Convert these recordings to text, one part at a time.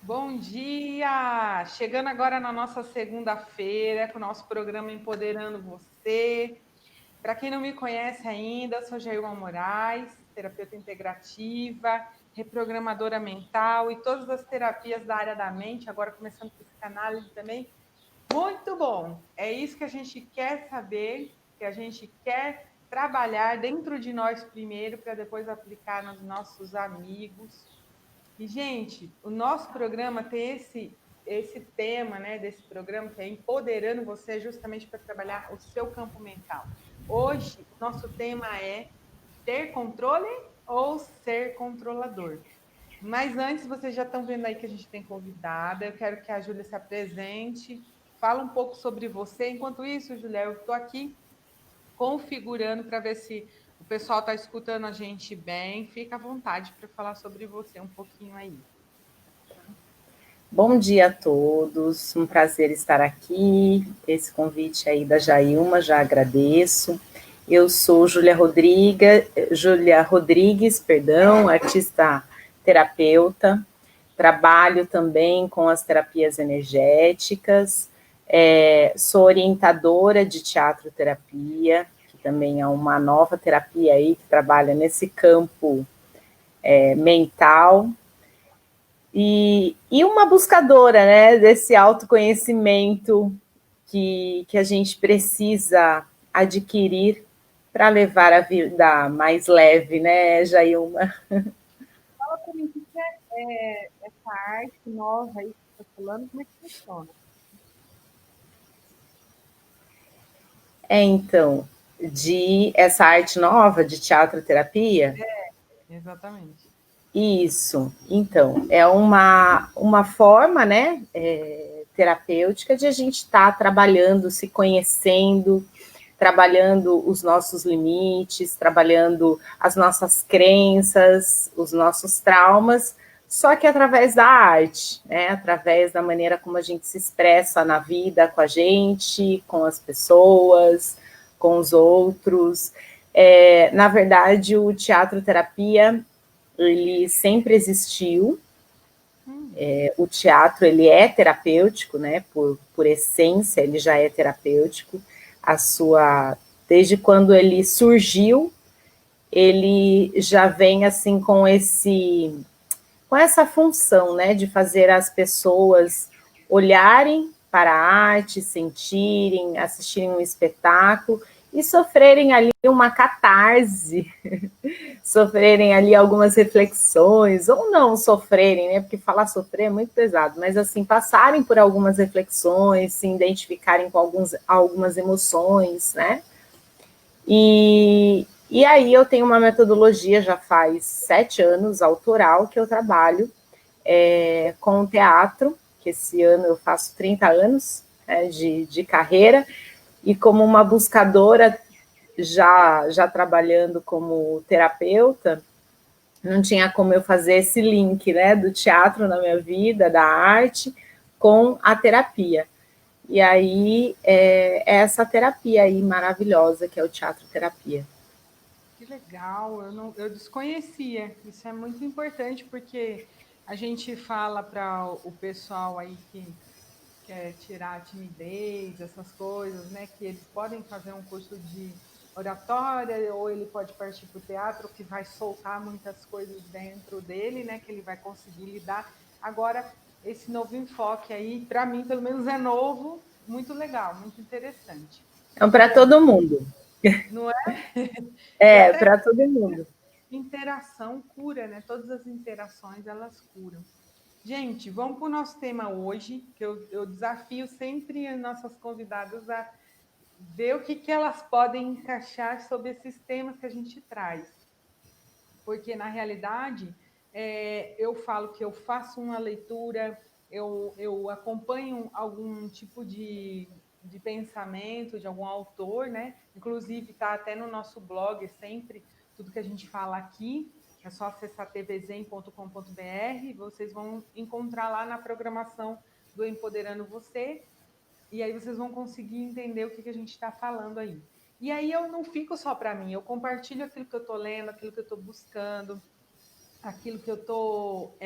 Bom dia! Chegando agora na nossa segunda-feira com o nosso programa Empoderando Você. Para quem não me conhece ainda, eu sou Jailma Moraes, terapeuta integrativa, reprogramadora mental e todas as terapias da área da mente, agora começando com psicanálise também. Muito bom! É isso que a gente quer saber, que a gente quer trabalhar dentro de nós primeiro, para depois aplicar nos nossos amigos. E, gente, o nosso programa tem esse tema, né, desse programa, que é empoderando você justamente para trabalhar o seu campo mental. Hoje, o nosso tema é ter controle ou ser controlador. Mas antes, vocês já estão vendo aí que a gente tem convidada. Eu quero que a Júlia se apresente, fala um pouco sobre você. Enquanto isso, Júlia, eu estou aqui configurando para ver se o pessoal está escutando a gente bem. Fica à vontade para falar sobre você um pouquinho aí. Bom dia a todos, um prazer estar aqui. Esse convite aí da Jailma, já agradeço. Eu sou Júlia Rodrigues, artista terapeuta. Trabalho também com as terapias energéticas. Sou orientadora de teatro terapia, que também é uma nova terapia aí que trabalha nesse campo mental. E uma buscadora, né, desse autoconhecimento que a gente precisa adquirir para levar a vida mais leve, né, Jailma? Fala para mim, o que é essa arte nova aí que você está falando, como é que funciona? Então, de essa arte nova de teatro terapia, Exatamente. isso, então, é uma forma, né, terapêutica de a gente estar trabalhando, se conhecendo, trabalhando os nossos limites, trabalhando as nossas crenças, os nossos traumas, só que através da arte, né? Através da maneira como a gente se expressa na vida com a gente, com as pessoas, com os outros. Na verdade, o teatro terapia ele sempre existiu. O teatro ele é terapêutico, né? Por essência, ele já é terapêutico. A sua desde quando ele surgiu, ele já vem assim com essa função, né, de fazer as pessoas olharem para a arte, sentirem, assistirem um espetáculo e sofrerem ali uma catarse, sofrerem ali algumas reflexões, ou não sofrerem, né? Porque falar sofrer é muito pesado, mas assim, passarem por algumas reflexões, se identificarem com algumas emoções, né? E aí eu tenho uma metodologia, já faz 7 anos, autoral, que eu trabalho com teatro, que esse ano eu faço 30 anos de carreira, e como uma buscadora, já trabalhando como terapeuta, não tinha como eu fazer esse link, né, do teatro na minha vida, da arte, com a terapia. E aí é essa terapia aí maravilhosa que é o teatro terapia. Que legal, eu desconhecia. Isso é muito importante porque a gente fala para o pessoal aí que quer tirar a timidez, essas coisas, né? Que eles podem fazer um curso de oratória ou ele pode partir para o teatro, que vai soltar muitas coisas dentro dele, né? Que ele vai conseguir lidar. Agora, esse novo enfoque aí, para mim, pelo menos é novo, muito legal, muito interessante. Então, para Bom, todo mundo. não é? E É, até para todo mundo. interação cura, né? Todas as interações elas curam. Gente, vamos para o nosso tema hoje, que eu desafio sempre as nossas convidadas a ver o que elas podem encaixar sobre esses temas que a gente traz. Porque, na realidade, eu falo que eu faço uma leitura, eu acompanho algum tipo de pensamento de algum autor, né? Inclusive, está até no nosso blog sempre, tudo que a gente fala aqui. É só acessar tvzen.com.br, vocês vão encontrar lá na programação do Empoderando Você, e aí vocês vão conseguir entender o que a gente está falando aí. E aí eu não fico só para mim, eu compartilho aquilo que eu estou lendo, aquilo que eu estou buscando, aquilo que eu estou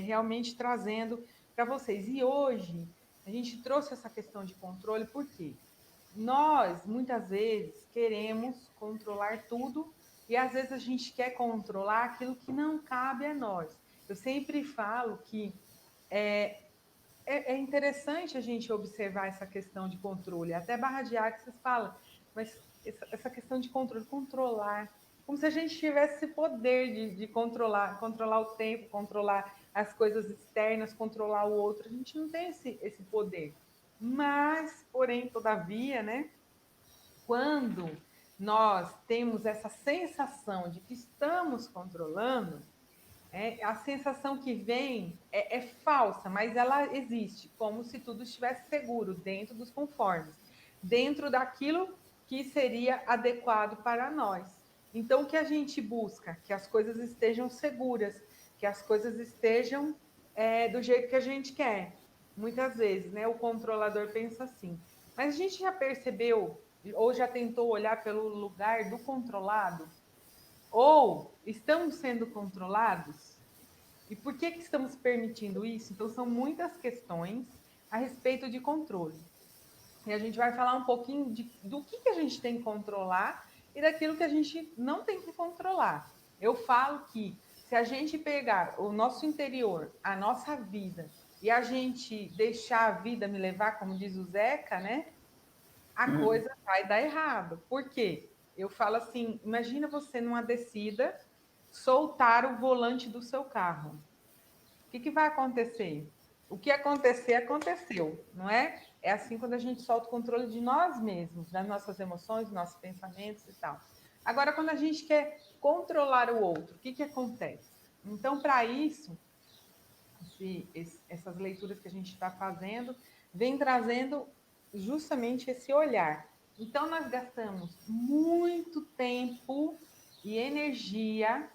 realmente trazendo para vocês. E hoje a gente trouxe essa questão de controle, por quê? Nós, muitas vezes, queremos controlar tudo e às vezes a gente quer controlar aquilo que não cabe a nós. Eu sempre falo que é interessante a gente observar essa questão de controle. Até Barra de Axis fala, mas essa questão de controle, controlar, como se a gente tivesse esse poder de controlar o tempo, controlar as coisas externas, controlar o outro. A gente não tem esse poder. Mas, porém, todavia, né? Quando nós temos essa sensação de que estamos controlando, a sensação que vem é falsa, mas ela existe, como se tudo estivesse seguro, dentro dos conformes, dentro daquilo que seria adequado para nós. Então, o que a gente busca? Que as coisas estejam seguras, que as coisas estejam do jeito que a gente quer. Muitas vezes, né, o controlador pensa assim. Mas a gente já percebeu, ou já tentou olhar pelo lugar do controlado? Ou estamos sendo controlados? E por que estamos permitindo isso? Então, são muitas questões a respeito de controle. E a gente vai falar um pouquinho do que a gente tem que controlar e daquilo que a gente não tem que controlar. Eu falo que se a gente pegar o nosso interior, a nossa vida, e a gente deixar a vida me levar, como diz o Zeca, né? A coisa vai dar errado. Por quê? Eu falo assim: imagina você numa descida soltar o volante do seu carro. O que vai acontecer? O que acontecer, aconteceu, não é? É assim quando a gente solta o controle de nós mesmos, das nossas emoções, dos nossos pensamentos e tal. Agora, quando a gente quer controlar o outro, o que acontece? Então, para isso, essas leituras que a gente está fazendo, vem trazendo justamente esse olhar. Então, nós gastamos muito tempo e energia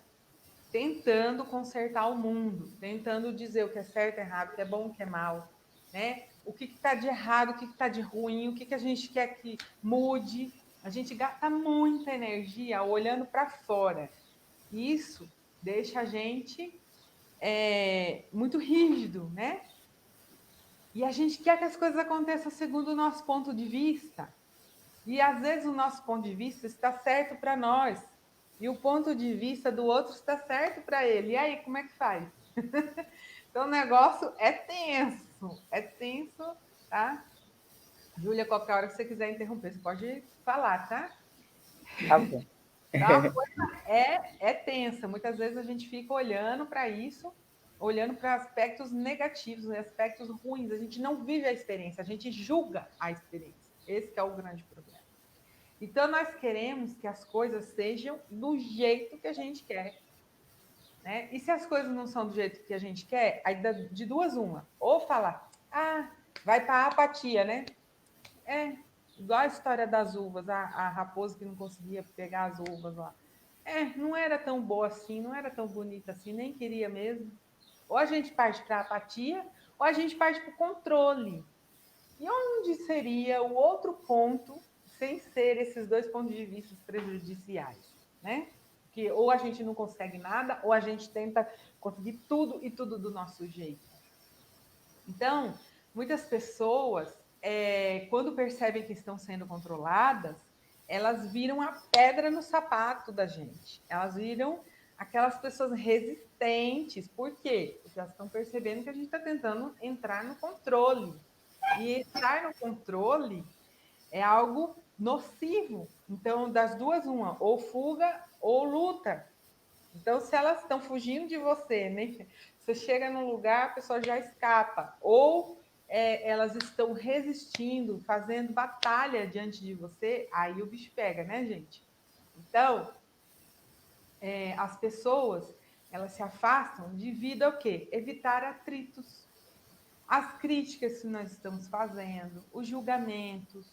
tentando consertar o mundo, tentando dizer o que é certo, errado, o que é bom, o que é mal, né? O que está de errado, o que está de ruim, o que a gente quer que mude. A gente gasta muita energia olhando para fora. Isso deixa a gente muito rígido, né? E a gente quer que as coisas aconteçam segundo o nosso ponto de vista. E às vezes o nosso ponto de vista está certo para nós. E o ponto de vista do outro está certo para ele. E aí, como é que faz? Então o negócio é tenso, tá? Júlia, qualquer hora que você quiser interromper, você pode falar, tá? Tá bom. Então, a coisa é tensa. Muitas vezes a gente fica olhando para isso, olhando para aspectos negativos, aspectos ruins. A gente não vive a experiência, a gente julga a experiência. Esse é o grande problema. Então, nós queremos que as coisas sejam do jeito que a gente quer. Né? E se as coisas não são do jeito que a gente quer, aí de duas uma. Ou falar, vai para a apatia, né? Igual a história das uvas, a raposa que não conseguia pegar as uvas lá. Não era tão boa assim, não era tão bonita assim, nem queria mesmo. Ou a gente parte para a apatia, ou a gente parte para o controle. E onde seria o outro ponto, sem ser esses dois pontos de vista prejudiciais, né? Que ou a gente não consegue nada, ou a gente tenta conseguir tudo e tudo do nosso jeito. Então, muitas pessoas, quando percebem que estão sendo controladas, elas viram a pedra no sapato da gente. Elas viram aquelas pessoas resistentes. Por quê? Porque elas estão percebendo que a gente está tentando entrar no controle. E estar no controle é algo nocivo. Então, das duas, uma, ou fuga ou luta. Então, se elas estão fugindo de você, né? Você chega num lugar, a pessoa já escapa. Ou elas estão resistindo, fazendo batalha diante de você, aí o bicho pega, né, gente? Então, as pessoas, elas se afastam devido ao quê? Evitar atritos. As críticas que nós estamos fazendo, os julgamentos.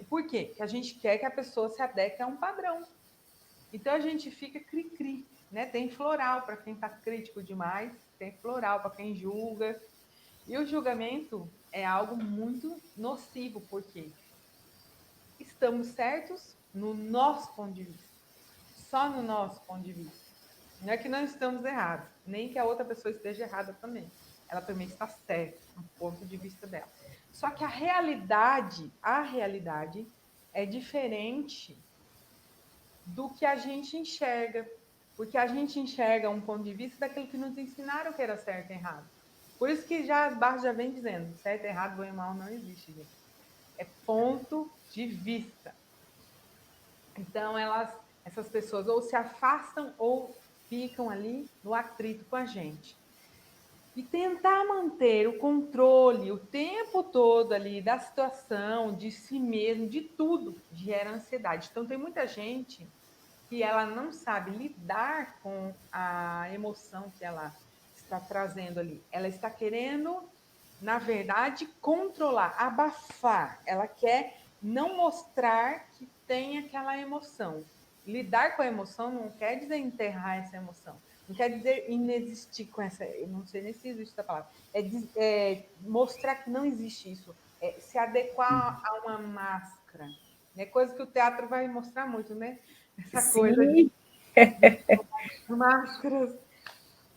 Por quê? Porque a gente quer que a pessoa se adeque a um padrão. Então a gente fica cri-cri, né? Tem floral para quem está crítico demais, tem floral para quem julga. E o julgamento é algo muito nocivo, porque estamos certos no nosso ponto de vista, só no nosso ponto de vista. Não é que não estamos errados, nem que a outra pessoa esteja errada também. ela também está certa, no ponto de vista dela. Só que a realidade é diferente do que a gente enxerga, porque a gente enxerga um ponto de vista daquilo que nos ensinaram que era certo e errado. Por isso que já Barros já vem dizendo, certo, errado, bom e mal não existe, gente. É ponto de vista. Então, essas pessoas ou se afastam ou ficam ali no atrito com a gente. E tentar manter o controle o tempo todo ali da situação, de si mesmo, de tudo, gera ansiedade. Então, tem muita gente que ela não sabe lidar com a emoção que ela está trazendo ali. Ela está querendo, na verdade, controlar, abafar. Ela quer não mostrar que tem aquela emoção. Lidar com a emoção não quer dizer enterrar essa emoção. Não quer dizer inexistir com essa. Eu não sei nem se existe essa palavra. É mostrar que não existe isso. É se adequar a uma máscara. É coisa que o teatro vai mostrar muito, né? Essa coisa de máscaras,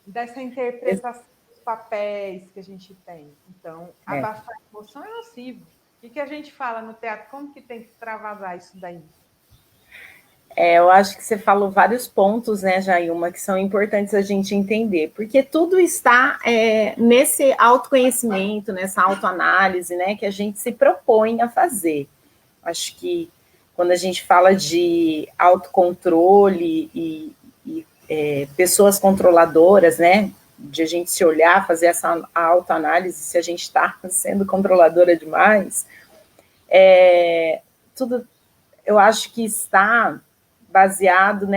dessa interpretação dos papéis que a gente tem. Então, abafar a emoção é nocivo. O que a gente fala no teatro? Como que tem que extravasar isso daí? Eu acho que você falou vários pontos, né, Jailma, que são importantes a gente entender, porque tudo está nesse autoconhecimento, nessa autoanálise, né, que a gente se propõe a fazer. Acho que quando a gente fala de autocontrole e pessoas controladoras, né, de a gente se olhar, fazer essa autoanálise, se a gente está sendo controladora demais, tudo, eu acho que está baseado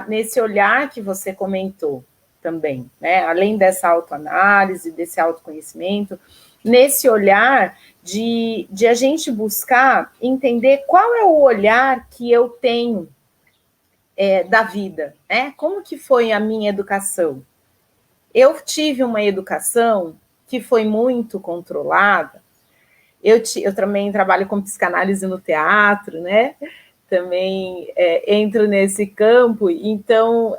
nesse olhar que você comentou também, né? Além dessa autoanálise, desse autoconhecimento, nesse olhar de a gente buscar entender qual é o olhar que eu tenho da vida, né? Como que foi a minha educação? Eu tive uma educação que foi muito controlada. Eu também trabalho com psicanálise no teatro, né? Também entro nesse campo, então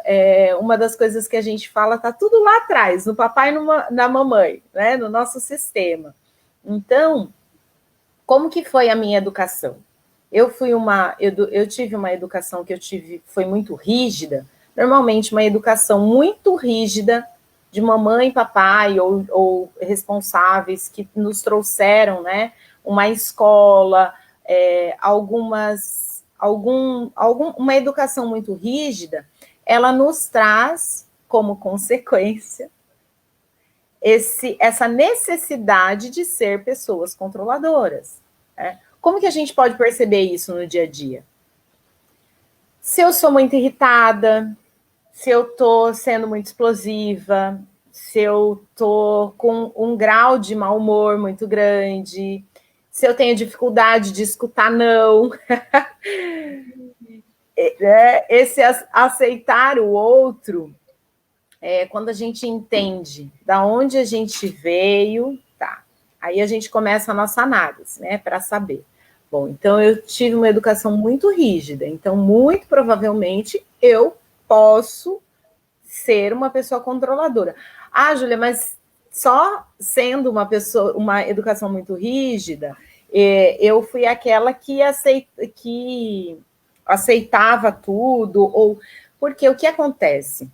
uma das coisas que a gente fala está tudo lá atrás, no papai e na mamãe, né, no nosso sistema. Então, como que foi a minha educação? Eu tive uma educação que foi muito rígida, normalmente uma educação muito rígida de mamãe e papai ou responsáveis que nos trouxeram, né, uma escola, uma educação muito rígida, ela nos traz como consequência essa necessidade de ser pessoas controladoras. Né? Como que a gente pode perceber isso no dia a dia? Se eu sou muito irritada, se eu estou sendo muito explosiva, se eu estou com um grau de mau humor muito grande, se eu tenho dificuldade de escutar não, esse aceitar o outro, quando a gente entende da onde a gente veio, tá? Aí a gente começa a nossa análise, né, para saber. Bom, então eu tive uma educação muito rígida, então muito provavelmente eu posso ser uma pessoa controladora. Ah, Júlia, mas só sendo uma educação muito rígida, eu fui aquela que aceitava tudo, ou porque o que acontece?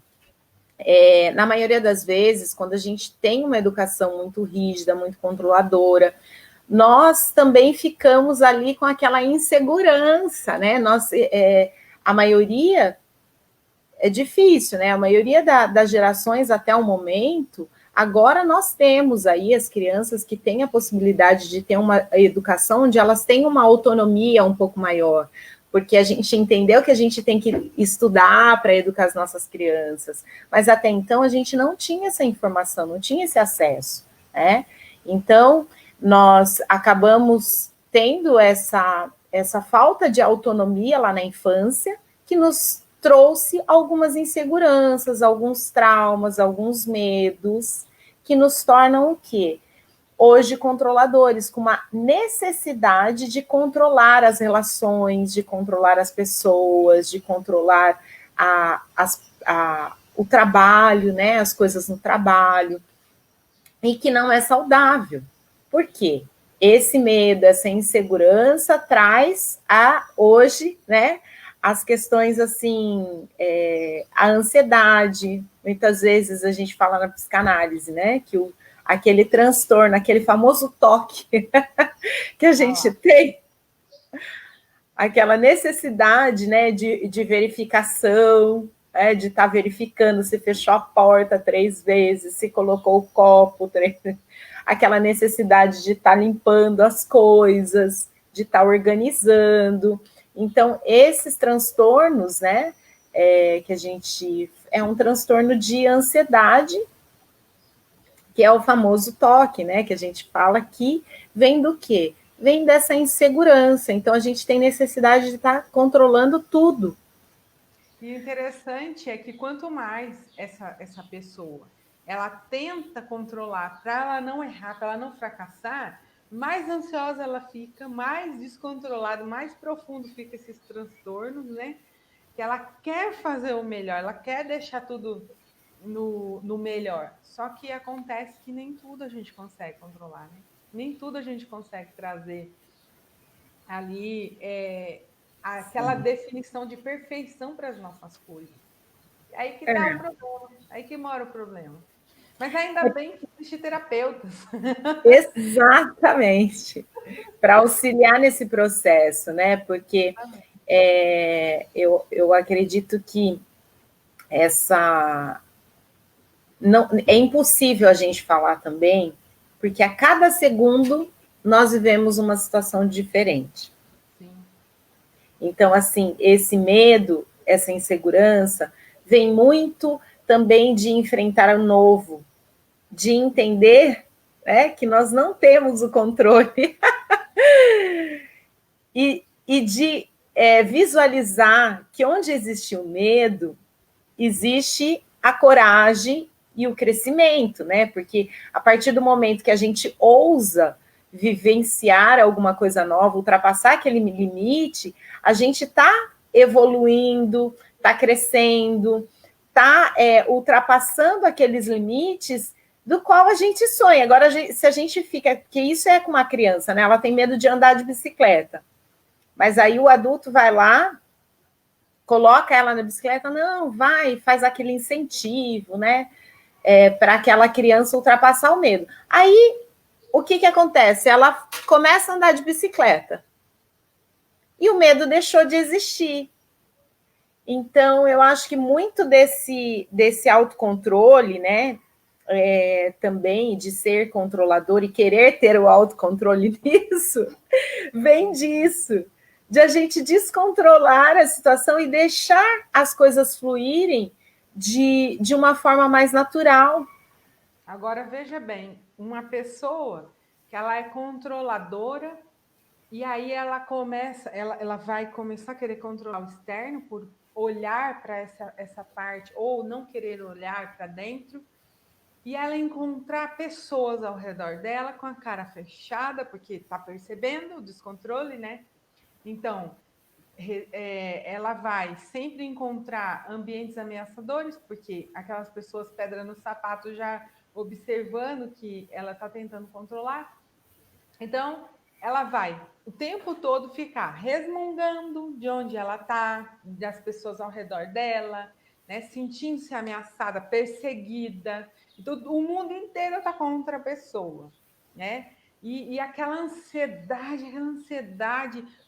Na maioria das vezes, quando a gente tem uma educação muito rígida, muito controladora, nós também ficamos ali com aquela insegurança, né? A maioria é difícil, né? A maioria das gerações até o momento, agora nós temos aí as crianças que têm a possibilidade de ter uma educação onde elas têm uma autonomia um pouco maior, porque a gente entendeu que a gente tem que estudar para educar as nossas crianças, mas até então a gente não tinha essa informação, não tinha esse acesso, né? Então, nós acabamos tendo essa falta de autonomia lá na infância, que nos trouxe algumas inseguranças, alguns traumas, alguns medos, que nos tornam o quê? Hoje controladores, com uma necessidade de controlar as relações, de controlar as pessoas, de controlar o trabalho, né, as coisas no trabalho. e que não é saudável. Por quê? Esse medo, essa insegurança traz hoje, né, as questões assim, a ansiedade. Muitas vezes a gente fala na psicanálise, né, que aquele transtorno, aquele famoso toque que a gente tem, aquela necessidade, né, de verificação, de estar verificando se fechou a porta 3 vezes, se colocou o copo 3 vezes, aquela necessidade de estar limpando as coisas, de estar organizando. Então, esses transtornos, né, que a gente... É um transtorno de ansiedade, que é o famoso toque, né, que a gente fala aqui, vem do quê? Vem dessa insegurança. Então, a gente tem necessidade de estar controlando tudo. E o interessante é que quanto mais essa pessoa ela tenta controlar para ela não errar, para ela não fracassar, mais ansiosa ela fica, mais descontrolado, mais profundo fica esses transtornos, né? Que ela quer fazer o melhor, ela quer deixar tudo no melhor. Só que acontece que nem tudo a gente consegue controlar, né? Nem tudo a gente consegue trazer ali aquela definição de perfeição para as nossas coisas. Aí que está o problema, aí que mora o problema. Mas ainda bem que existe terapeutas. Exatamente. Para auxiliar nesse processo, né? Porque eu acredito que não, é impossível a gente falar também, porque a cada segundo nós vivemos uma situação diferente. Sim. Então, assim, esse medo, essa insegurança, vem muito também de enfrentar o novo, de entender, né, que nós não temos o controle e de visualizar que onde existe o medo, existe a coragem e o crescimento, né? Porque a partir do momento que a gente ousa vivenciar alguma coisa nova, ultrapassar aquele limite, a gente está evoluindo, está crescendo, está ultrapassando aqueles limites do qual a gente sonha. Agora, se a gente fica... Porque isso é com uma criança, né? Ela tem medo de andar de bicicleta. Mas aí o adulto vai lá, coloca ela na bicicleta, não, vai, faz aquele incentivo, né? Para aquela criança ultrapassar o medo. Aí, o que acontece? Ela começa a andar de bicicleta. E o medo deixou de existir. Então, eu acho que muito desse autocontrole, né? Também de ser controlador e querer ter o autocontrole nisso, vem disso, de a gente descontrolar a situação e deixar as coisas fluírem de uma forma mais natural. Agora, veja bem, uma pessoa que ela é controladora e aí ela vai começar a querer controlar o externo por olhar para essa parte ou não querer olhar para dentro, e ela encontrar pessoas ao redor dela com a cara fechada, porque está percebendo o descontrole, né? Então, ela vai sempre encontrar ambientes ameaçadores, porque aquelas pessoas pedra no sapato já observando que ela está tentando controlar. Então, ela vai o tempo todo ficar resmungando de onde ela está, das pessoas ao redor dela, né? Sentindo-se ameaçada, perseguida. Então, o mundo inteiro está contra a pessoa, né? E aquela ansiedade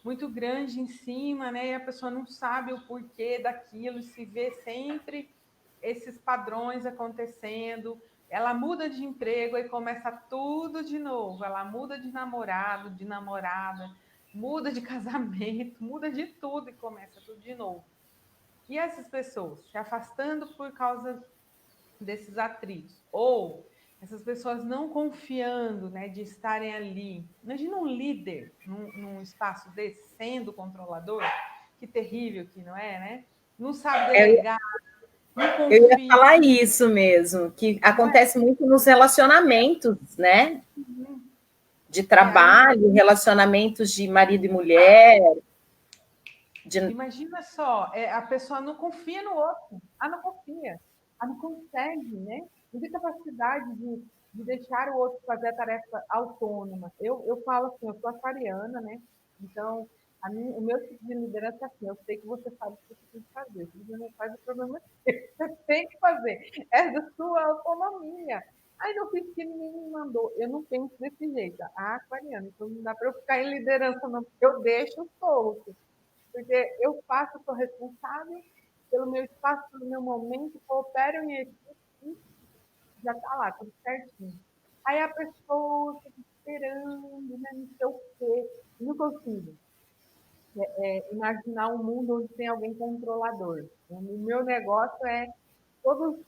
muito grande em cima, né? E a pessoa não sabe o porquê daquilo, se vê sempre esses padrões acontecendo. Ela muda de emprego e começa tudo de novo. Ela muda de namorado, de namorada, muda de casamento, muda de tudo e começa tudo de novo. E essas pessoas se afastando por causa desses atritos, ou essas pessoas não confiando, né, de estarem ali. Imagina um líder num espaço desse, sendo controlador, que terrível que não é, né? Não sabe delegar, não Eu ia confia. falar isso mesmo, que acontece muito nos relacionamentos, né? De trabalho, relacionamentos de marido e mulher. Imagina só, a pessoa não confia no outro. Ah, não confia. ela não consegue, né? Não tem capacidade de deixar o outro fazer a tarefa autônoma. Eu falo assim, eu sou aquariana, né? Então, o meu tipo de liderança é assim, eu sei que você sabe o que você tem que fazer. Se você não faz, o problema é seu. Você tem que fazer. É da sua autonomia. Aí não fiz que ninguém me mandou. Eu não penso desse jeito. Ah, aquariana, então não dá para eu ficar em liderança, não, porque eu deixo solto. Porque eu faço, sou responsável pelo meu espaço, pelo meu momento, coopero em equipe, já está lá, tudo certinho. Aí a pessoa fica esperando, né, não sei o quê, não consigo imaginar um mundo onde tem alguém controlador. O meu negócio é todos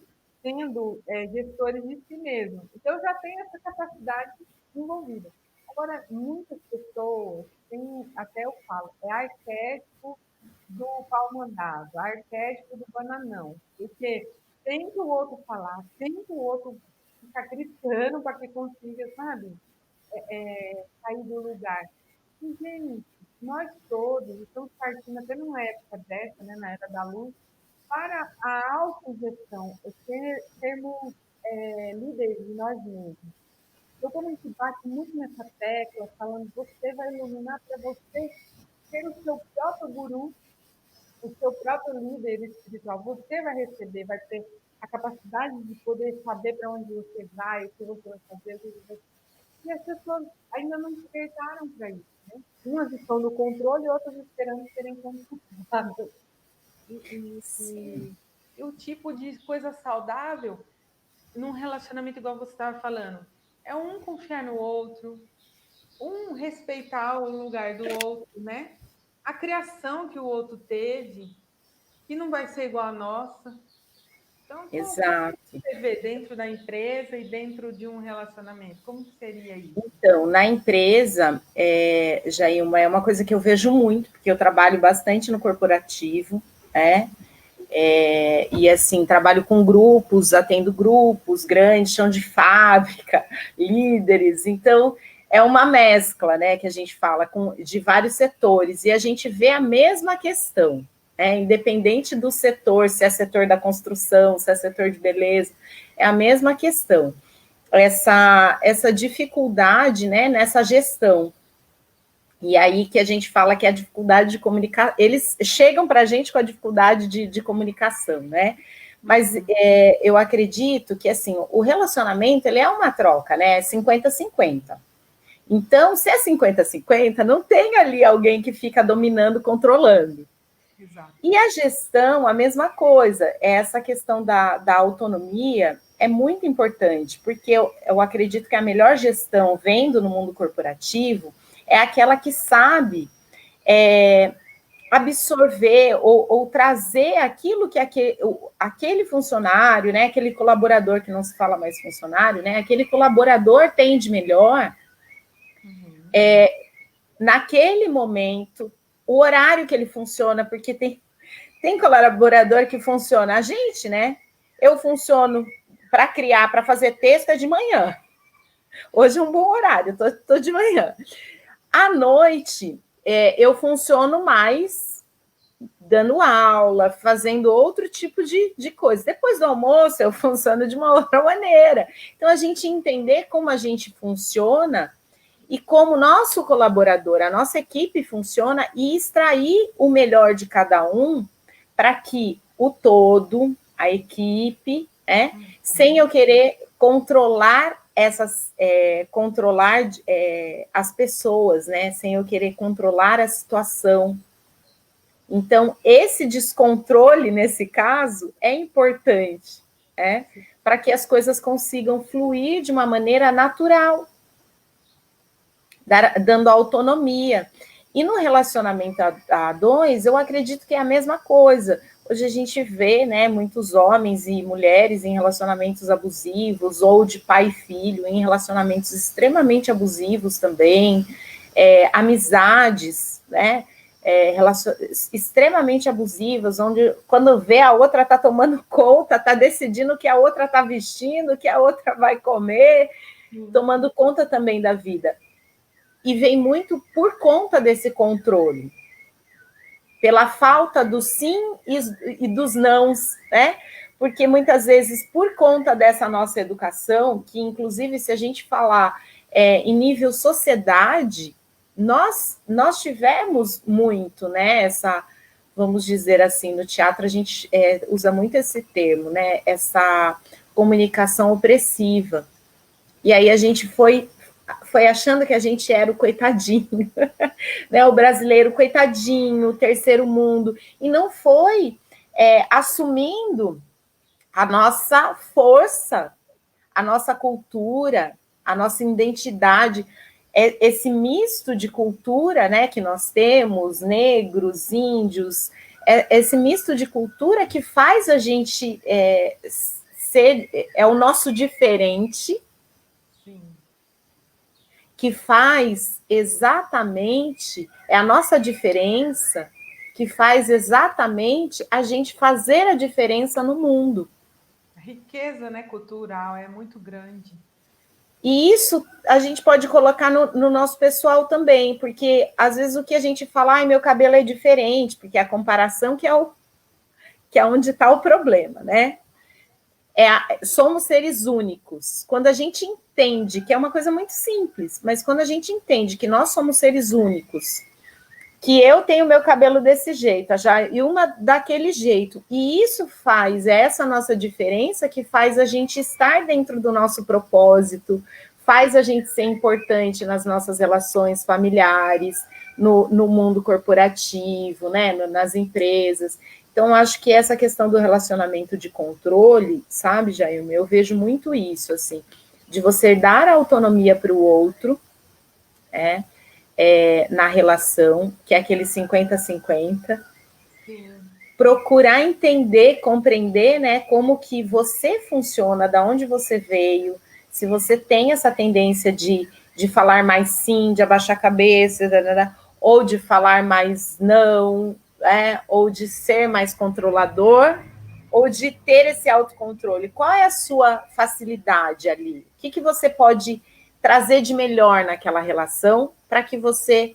sendo gestores de si mesmo. Então, eu já tenho essa capacidade desenvolvida. Agora, muitas pessoas têm, até eu falo, é arquétipo do pau mandado, arquétipo do bananão. Porque tem que o outro falar, tem que o outro ficar gritando para que consiga, sabe, sair do lugar. E, gente, nós todos estamos partindo até numa época dessa, né, na era da luz, para a autogestão, sermos líderes de nós mesmos. Então, quando a gente bate muito nessa tecla, falando você vai iluminar para você ser o seu próprio guru, o seu próprio líder espiritual, você vai receber, vai ter a capacidade de poder saber para onde você vai, o que você vai fazer, o que você vai... E as pessoas ainda não despertaram para isso, né? Umas estão no controle, outras esperando serem controladas. E o tipo de coisa saudável num relacionamento igual você estava falando é um confiar no outro, um respeitar o lugar do outro, né? A criação que o outro teve, que não vai ser igual a nossa. Então, como Exato. você vê dentro da empresa e dentro de um relacionamento? Como seria isso? Então, na empresa, Jailma, é uma coisa que eu vejo muito, porque eu trabalho bastante no corporativo, né? E assim, trabalho com grupos, atendo grupos grandes, chão de fábrica, líderes, então é uma mescla, né, que a gente fala de vários setores, e a gente vê a mesma questão, né, independente do setor, se é setor da construção, se é setor de beleza, é a mesma questão, essa dificuldade, né, nessa gestão. E aí que a gente fala que a dificuldade de comunicar, eles chegam para a gente com a dificuldade de comunicação, né? Mas eu acredito que, assim, o relacionamento, ele é uma troca, né? 50-50. Então, se é 50-50, não tem ali alguém que fica dominando, controlando. Exato. E a gestão, a mesma coisa. Essa questão da autonomia é muito importante, porque eu acredito que a melhor gestão, vendo no mundo corporativo, é aquela que sabe absorver ou trazer aquilo que aquele funcionário, né, aquele colaborador, que não se fala mais funcionário, né, aquele colaborador tem de melhor naquele momento, o horário que ele funciona, porque tem colaborador que funciona, a gente, né, eu funciono para criar, para fazer texto é de manhã. Hoje é um bom horário, tô de manhã. À noite, eu funciono mais dando aula, fazendo outro tipo de coisa. Depois do almoço, eu funciono de uma outra maneira. Então, a gente entender como a gente funciona e como o nosso colaborador, a nossa equipe funciona e extrair o melhor de cada um para que o todo, a equipe, sem eu querer controlar as pessoas, né? Sem eu querer controlar a situação. Então, esse descontrole, nesse caso, é importante, para que as coisas consigam fluir de uma maneira natural, dando autonomia. E no relacionamento a dois, eu acredito que é a mesma coisa. Hoje a gente vê, né, muitos homens e mulheres em relacionamentos abusivos, ou de pai e filho, em relacionamentos extremamente abusivos também, amizades, né, extremamente abusivas, onde quando vê a outra está tomando conta, está decidindo o que a outra está vestindo, o que a outra vai comer, tomando conta também da vida. E vem muito por conta desse controle, pela falta do sim e dos nãos, né? porque muitas vezes, por conta dessa nossa educação, que inclusive se a gente falar em nível sociedade, nós tivemos muito, né, essa, vamos dizer assim, no teatro a gente usa muito esse termo, né, essa comunicação opressiva. E aí a gente foi achando que a gente era o coitadinho, né, o brasileiro coitadinho, o terceiro mundo, e não foi assumindo a nossa força, a nossa cultura, a nossa identidade, esse misto de cultura, né, que nós temos, negros, índios, esse misto de cultura que faz a gente ser, o nosso diferente, Sim. que faz exatamente, é a nossa diferença, que faz exatamente a gente fazer a diferença no mundo. A riqueza, né, cultural é muito grande. E isso a gente pode colocar no nosso pessoal também, porque às vezes o que a gente fala, ai, meu cabelo é diferente, porque a comparação que é onde está o problema, né? Somos seres únicos. Quando a gente entende, que é uma coisa muito simples, mas quando a gente entende que nós somos seres únicos, que eu tenho meu cabelo desse jeito, e uma daquele jeito, e isso faz, essa nossa diferença que faz a gente estar dentro do nosso propósito, faz a gente ser importante nas nossas relações familiares, no mundo corporativo, né, nas empresas. Então, acho que essa questão do relacionamento de controle, sabe, Jair, eu vejo muito isso, assim, de você dar autonomia para o outro, na relação, que é aquele 50-50, procurar entender, compreender, né, como que você funciona, da onde você veio, se você tem essa tendência de falar mais sim, de abaixar a cabeça, ou de falar mais não, ou de ser mais controlador, ou de ter esse autocontrole. Qual é a sua facilidade ali? O que você pode trazer de melhor naquela relação para que você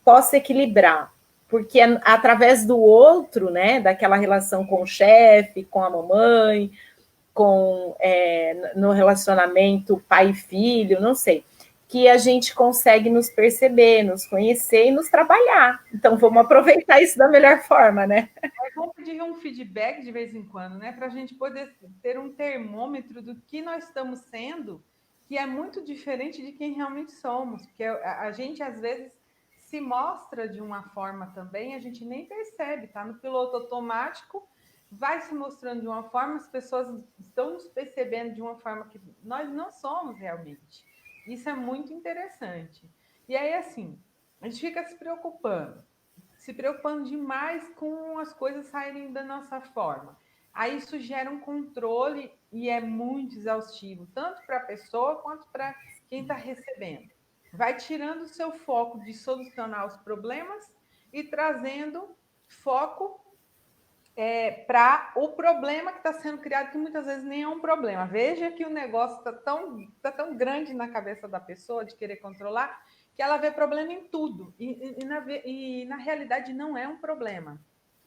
possa equilibrar? Porque é através do outro, né, daquela relação com o chefe, com a mamãe, no relacionamento pai e filho, não sei, que a gente consegue nos perceber, nos conhecer e nos trabalhar. Então, vamos aproveitar isso da melhor forma, né? É bom pedir um feedback de vez em quando, né? Para a gente poder ter um termômetro do que nós estamos sendo, que é muito diferente de quem realmente somos. Porque a gente, às vezes, se mostra de uma forma também, a gente nem percebe, tá? No piloto automático, vai se mostrando de uma forma, as pessoas estão nos percebendo de uma forma que nós não somos realmente. Isso é muito interessante. E aí, assim, a gente fica se preocupando demais com as coisas saírem da nossa forma. Aí isso gera um controle e é muito exaustivo, tanto para a pessoa quanto para quem está recebendo. Vai tirando o seu foco de solucionar os problemas e trazendo foco para o problema que está sendo criado, que muitas vezes nem é um problema. Veja que o negócio tá tão grande na cabeça da pessoa de querer controlar, que ela vê problema em tudo. E na realidade não é um problema.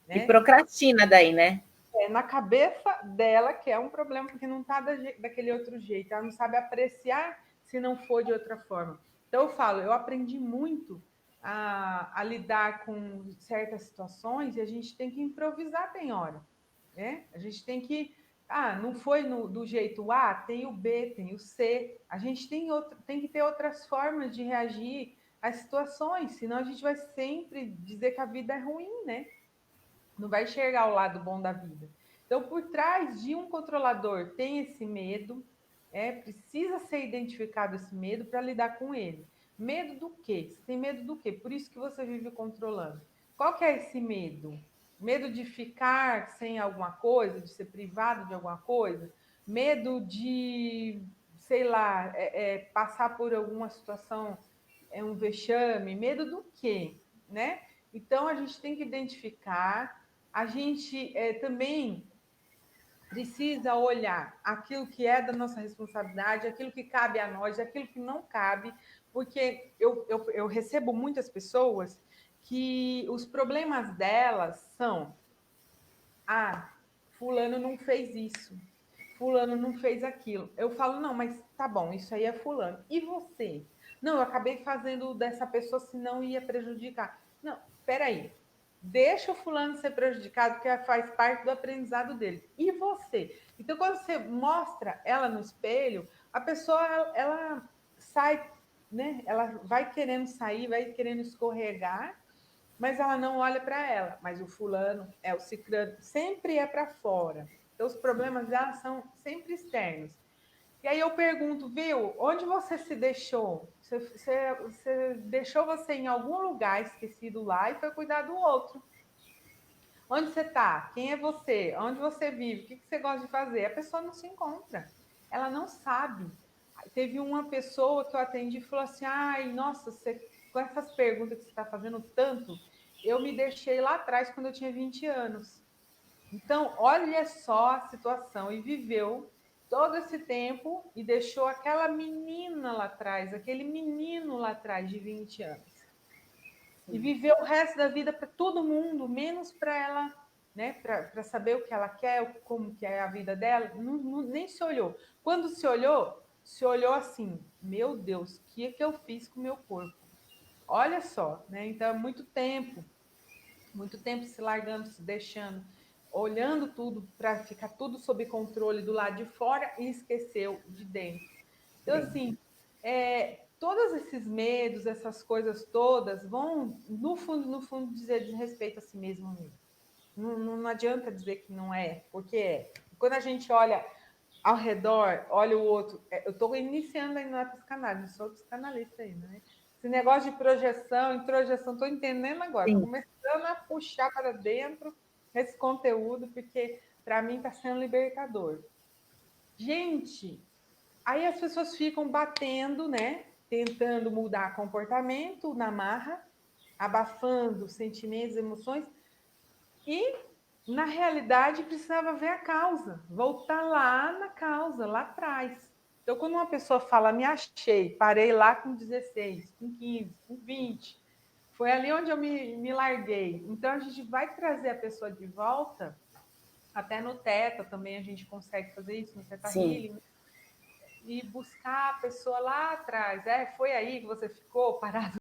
E Né? procrastina daí, né? É na cabeça dela que é um problema, porque não está daquele outro jeito. Ela não sabe apreciar se não for de outra forma. Então, eu falo, eu aprendi muito a lidar com certas situações e a gente tem que improvisar, tem hora. Né? A gente tem que. Ah, não foi do jeito A, tem o B, tem o C. A gente tem que ter outras formas de reagir às situações, senão a gente vai sempre dizer que a vida é ruim, né? Não vai enxergar o lado bom da vida. Então, por trás de um controlador tem esse medo, precisa ser identificado esse medo para lidar com ele. Medo do quê? Você tem medo do quê? Por isso que você vive controlando. Qual que é esse medo? Medo de ficar sem alguma coisa, de ser privado de alguma coisa? Medo de, sei lá, passar por alguma situação, um vexame? Medo do quê? Né? Então, a gente tem que identificar. A gente também precisa olhar aquilo que é da nossa responsabilidade, aquilo que cabe a nós, aquilo que não cabe, porque eu recebo muitas pessoas que os problemas delas são fulano não fez isso, fulano não fez aquilo. Eu falo, não, mas tá bom, isso aí é fulano. E você? Não, eu acabei fazendo dessa pessoa, senão ia prejudicar. Não, peraí. Deixa o fulano ser prejudicado, porque faz parte do aprendizado dele. E você? Então, quando você mostra ela no espelho, a pessoa, ela sai, né? Ela vai querendo sair, vai querendo escorregar, mas ela não olha para ela. Mas o fulano, o ciclano, sempre é para fora. Então, os problemas dela são sempre externos. E aí eu pergunto, viu, onde você se deixou? Você deixou você em algum lugar esquecido lá e foi cuidar do outro. Onde você está? Quem é você? Onde você vive? O que você gosta de fazer? A pessoa não se encontra. Ela não sabe. Teve uma pessoa que eu atendi e falou assim, ai, nossa, você, com essas perguntas que você está fazendo tanto, eu me deixei lá atrás quando eu tinha 20 anos. Então, olha só a situação. E viveu todo esse tempo e deixou aquela menina lá atrás, aquele menino lá atrás de 20 anos. E viveu o resto da vida para todo mundo, menos para ela, né? Para saber o que ela quer, como que é a vida dela. Nem se olhou. Quando se olhou assim, meu Deus, o que é que eu fiz com o meu corpo? Olha só, né? Então, é muito tempo se largando, se deixando, olhando tudo para ficar tudo sob controle do lado de fora e esqueceu de dentro. Então, assim, todos esses medos, essas coisas todas vão, no fundo, dizer desrespeito a si mesmo. Não adianta dizer que não é, porque é. Quando a gente olha ao redor, olha o outro. Eu estou iniciando ainda na psicanálise, não sou psicanalista ainda, né? Esse negócio de projeção, introjeção, estou entendendo agora, estou começando a puxar para dentro esse conteúdo, porque para mim está sendo libertador. Gente, aí as pessoas ficam batendo, né? Tentando mudar comportamento na marra, abafando sentimentos, emoções, e na realidade precisava ver a causa, voltar lá na causa, lá atrás. Então, quando uma pessoa fala, me achei, parei lá com 16, com 15, com 20, foi ali onde eu me larguei. Então, a gente vai trazer a pessoa de volta, até no Teta também a gente consegue fazer isso, no Teta Healing, e buscar a pessoa lá atrás. Foi aí que você ficou parado